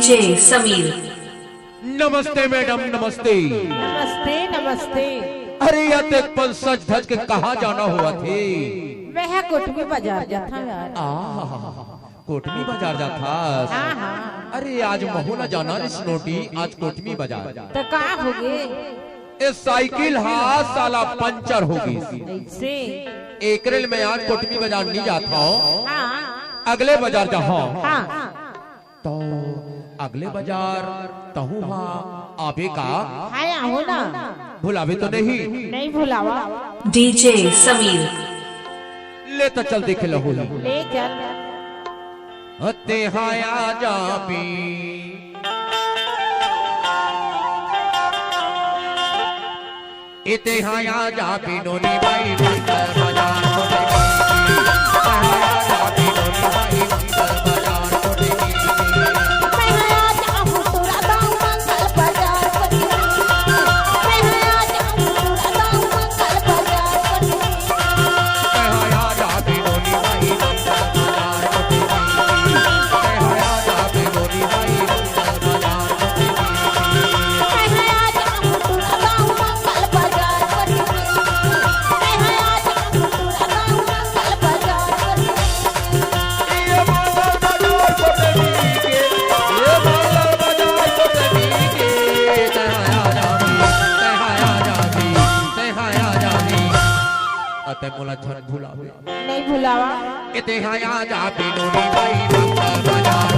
DJ Sameer. नमस्ते madam, नमस्ते। नमस्ते नमस्ते। अरे या तो एक पल सच धज के कहाँ जाना हुआ थे? वह कोटमी बाजार जाता यार। कोटमी बाजार जाता। हाँ हाँ। अरे आज महोला जाना रे स्नोटी, आज कोटमी बाजार। तो कहाँ हो गए? ये साइकिल हाथ साला पंचर हो गई। ऐसे एक रेल में आज कोटमी बाजार नहीं जाता हूँ, हाँ अगले बाजार जाऊँ। हाँ। तो अगले बाजार तहु आबे का आया हो ना? भुलावे तो नहीं? नहीं भुलावा। डीजे समीर। ले तो चल देखे लहू। ले चल। हते हाया जाबी इते हाया जाबी नोनी बाई बंदर बाजार मोला झन भुलावे नहीं भुलावा। इते हाया जाबी नोनी बाई बंदर बाजार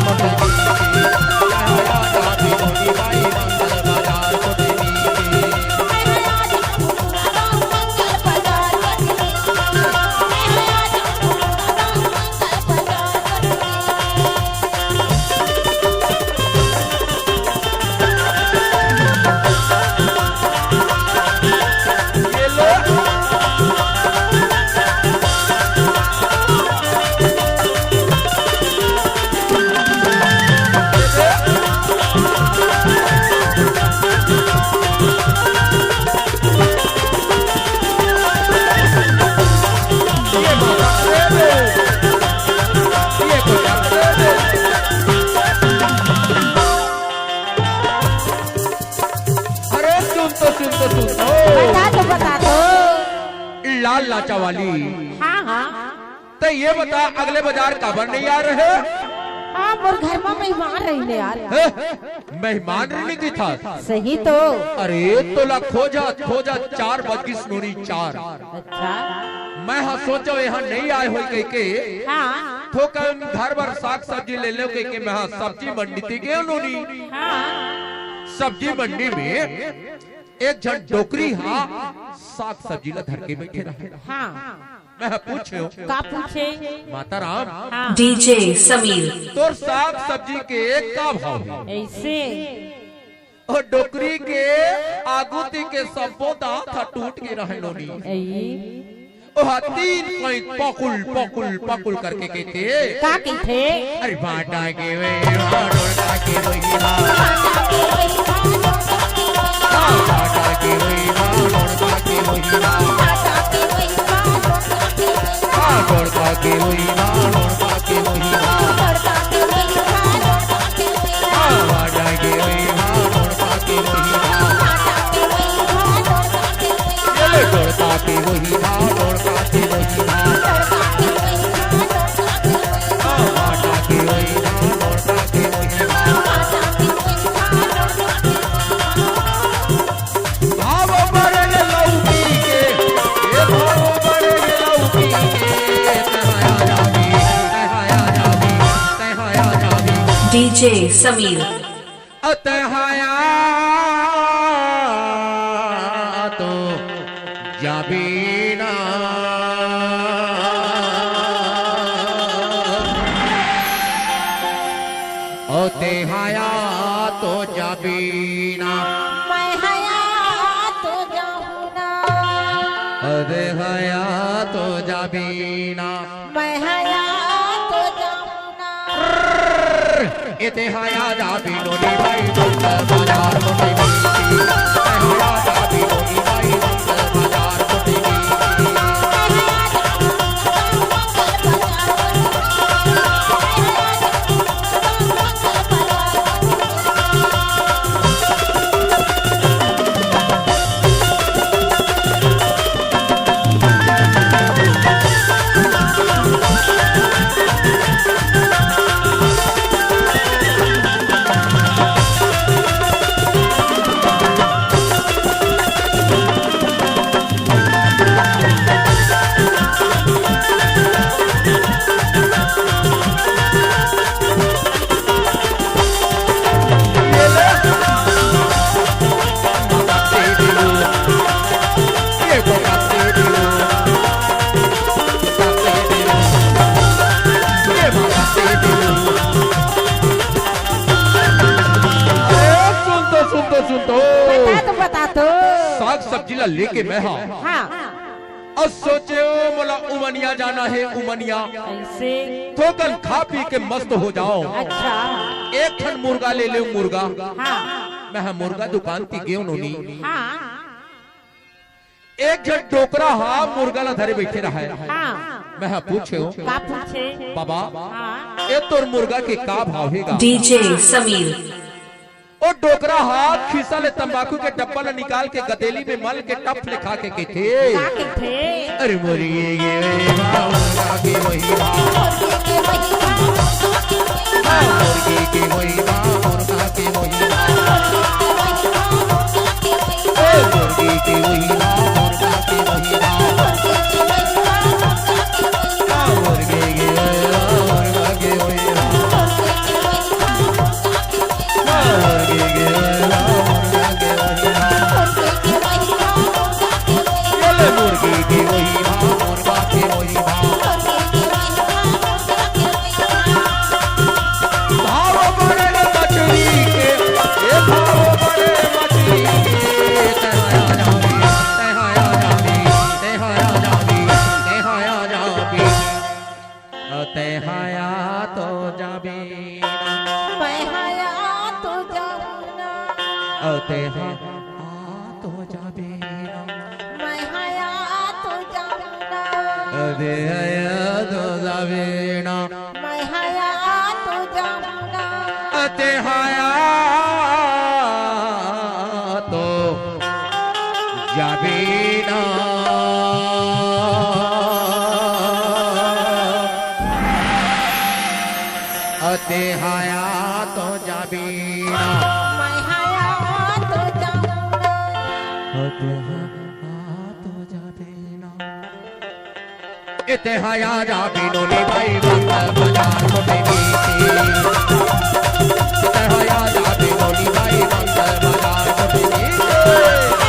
हाया जाबी नोनी बाई बंदर बाजार बता दो। लाल लाचा वाली। हाँ हाँ। तो ये बता अगले बाजार काबर नहीं आ रहे? हाँ मोर घर में मेहमान रही यार। मेहमान रहने की था। सही तो। अरे तोला खोजा खोजा 4 बज की सुनोनी 4। अच्छा। मैं हाँ सोचो यहाँ नहीं आए हो के हाँ तो घर भर साग सब्जी ले लो के मैं हाँ सब्जी मंडी थी गए उन्होंने। हाँ। सब्जी मंडी में एक जन डोकरी हाँ साग सब्जी ला धर के बैठे रहे। हाँ। मैं पूछे का पूछे? माता राम। हाँ। डीजे समीर। तो साग सब्जी के का भाव है? ऐसे और डोकरी के आगुती के सबो दांत टूट के रहे लोनी। ओह 3 पॉइंट पकुल पकुल पकुल करके कहते का कहते? अरे बाटा के वे बाटा के वही बाटा के वही बाटा के वही बाटा के वही बाटा के वही बाटा के वही डीजे समीर। अतहाया तो जाबीना अतहाया तो जाबीना मैं हया तो जाऊना। अतहाया तो जाबीना मैं हया तो जाऊना। इते हाया जाबी नोनी बाई बंदर बाजार मोटी हाया जाबी नोनी बाई बंदर बाजार मोटी वसीला लेके मैं हाँ हाँ और सोचे ओ मोला उमनिया जाना है उमनिया ऐसे थोकन खा पी के मस्त हो जाओ। अच्छा एक ठन मुर्गा ले ले मुर्गा हाँ मैं हाँ मुर्गा दुकान की गेव नोनी हाँ एक जन टोकरा हाँ मुर्गा ला धरे बैठे रहा है हाँ मैं हाँ पूछे हो का पूछे बाबा हाँ ये तोर मुर्गा के का भाव हैगा। डीजे समीर और डोकरा हाथ खीसा ले तंबाकू के डब्बा ला निकाल के गदेली में मल के टप ले खा के थे का कहते अरे मोरी ये मुर्गा के वही मुर्गी के वही मुर्गा के वही मुर्गी के वही मुर्गा के वही मुर्गी के मुर्गा के वही मुर्गी की वही मुर्गा की वही भाव बड़े मछली के ये भाव बड़े मछली के तेहाया जाबी तेहाया जाबी तेहाया जाबी तेहाया तो जाबी पहाया तो जाऊना तेहाया तो जाबी मैं हया तो जाऊना तेहाया तो जाबी ना मैं हया तो जाऊना तेहाया तो जाबी ना तेहाया तो जाबी ना मैं हया तो जाऊना तेहाया जाबी नोनी भाई बंद बाजार को बेबी तेहाया जाबी नोनी भाई बंद बाजार को बेबी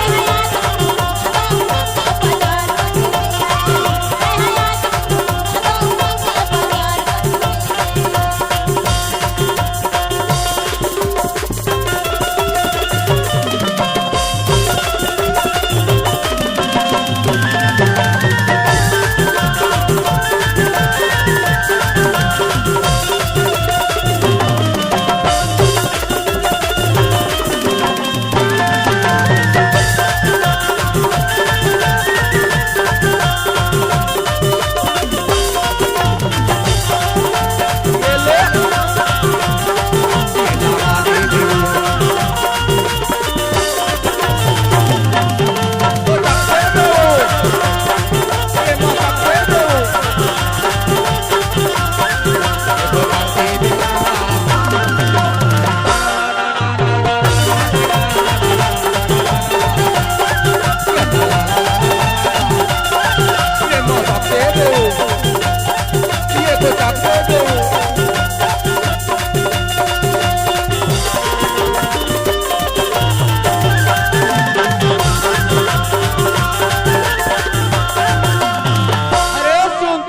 सुन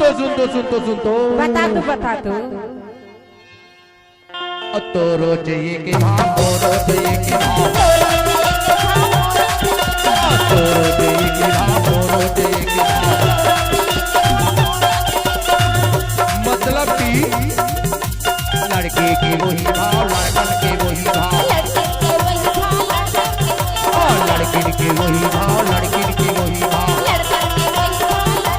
तो बता तू तो रोज ये के भाव तो रोज ये के भाव तो रोज ये के भाव तो रोज ये के भाव मतलब कि लड़के के वही भाव लड़कन के वही भाव लड़किन के वही भाव लड़किन के वही भाव लड़किन के वही भाव लड़कन के वही भाव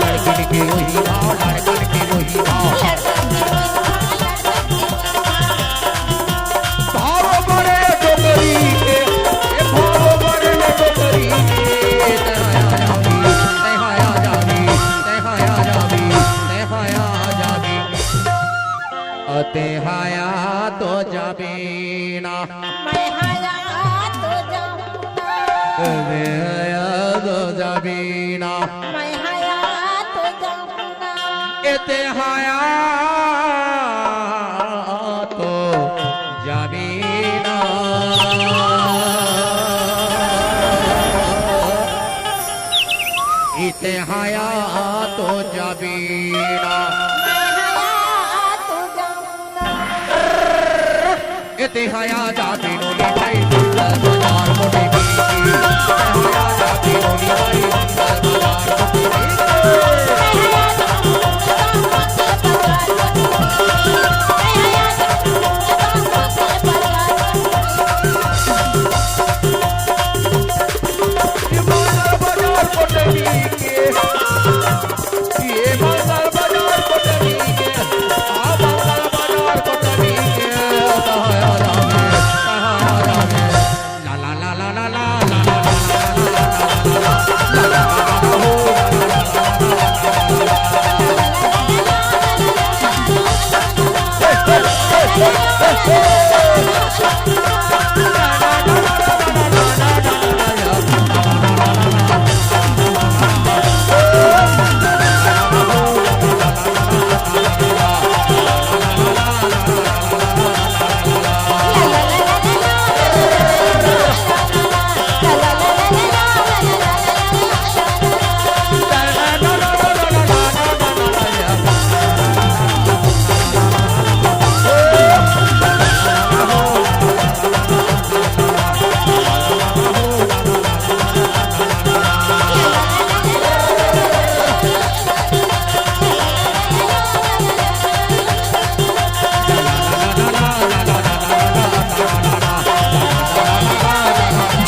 लड़किन के वही भाव लड़कन के वही भाव भाव बड़े डोगरी के भाव बड़े डोगरी के तेहाया जाबी तेहाया जाबी तेहाया जाबी तेहाया तो जाबी ना मैं हया तो जाऊना तेहाया तो जाबी ना मैं हया तो जाऊना तेहाया तो जाबी ना तेहाया तो जाबी ना मैं हया तो जाऊना ते हया जाती नोनी भाई मंगल बाजार मोटी की हया जाती नोनी भाई मंगल बाजार मोटी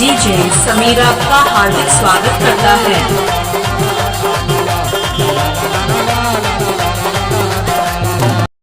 डीजे समीर आपका हार्दिक स्वागत करता है।